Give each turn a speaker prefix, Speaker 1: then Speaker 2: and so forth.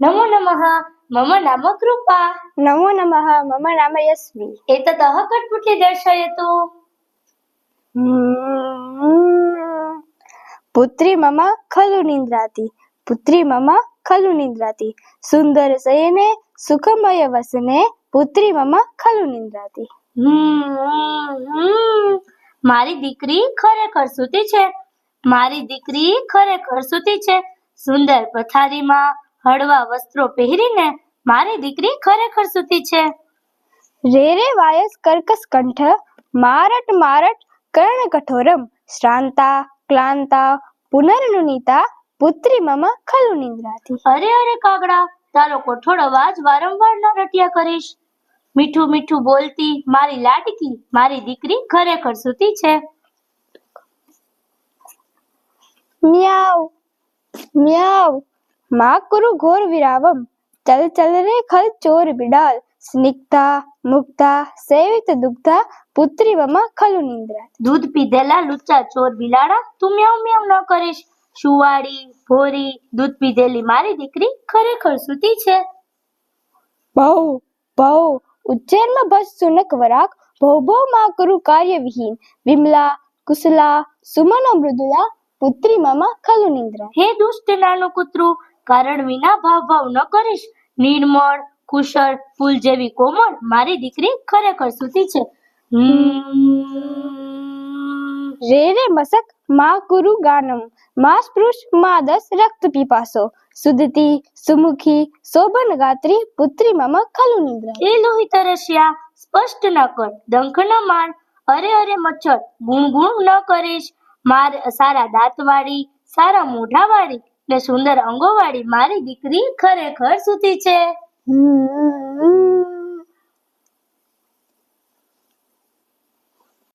Speaker 1: नमो नमः मम नाम कृपा
Speaker 2: नमो नमः मम नाम यस्वी
Speaker 1: एततः कठपुटली दर्शयतु
Speaker 2: पुत्री मम खलु निद्राति पुत्री मम खलु निद्राति सुंदर शयने सुखमय वसने पुत्री मम खलु निद्राति
Speaker 1: મારી દીકરી ખરેખર સૂતી છે મારી દીકરી ખરેખર સૂતી છે સુંદર પથારીમાં હળવા વસ્ત્રો પહેરીને મારી દીકરી ખરેખર સૂતી છે
Speaker 2: रे रे वायस कर्कश कंठ मारट मारट कर्ण कठोरम श्रांता क्लांता पुनर्नुनीता पुत्री मम खलु निद्राति
Speaker 1: અરે અરે કાગડા તારો કઠોળ અવાજ વારંવાર ન રટ્યા કરીશ મીઠું મીઠું બોલતી મારી લાડકી મારી દીકરી ખરેખર સૂતી છે
Speaker 2: म्याव म्याव माँ कुरु घोर विरावम चल चल रे खल चोर बिडाल स्निग्धा मुग्धा सेवित दुग्धा पुत्री मम खलु निद्रा
Speaker 1: દૂધ પીધેલા લુચ્ચા ચોર બિલાડા તું મ્યાઉ મ્યાઉ ન કરીશ સુવાળી ભોરી દૂધ પીધેલી મારી દીકરી ખરેખર સૂતી છે
Speaker 2: बहु बहु उज्जैन में बस सुनक वराक भो भो माँ कुरु कार्य विहीन विमला कुशला सुमन मृदुला पुत्री मम खलु निद्रा
Speaker 1: હે દુષ્ટ નાનું કૂતરું કારણ વિના ભાવ ભાવ ન કરીશ નિર્મળ કુશળ ફૂલ જેવી કોમળ મારી દીકરી ખરેખર સૂતી છે
Speaker 2: रे रे मसक माँ कुरु गानम माँ स्पृश माँ दस रक्त पिपासो सुदती सुमुखी शोभन गात्री पुत्री मम खलु निद्रा
Speaker 1: એ લોહી તરસ્યા સ્પષ્ટ ન કર ડંખ ન માર અરે અરે મચ્છર ગુણ ગુણ ન કરીશ માર સારા દાંતવાળી સારા મોઢાવાળી ને સુંદર અંગોવાળી મારી દીકરી ખરેખર સૂતી છે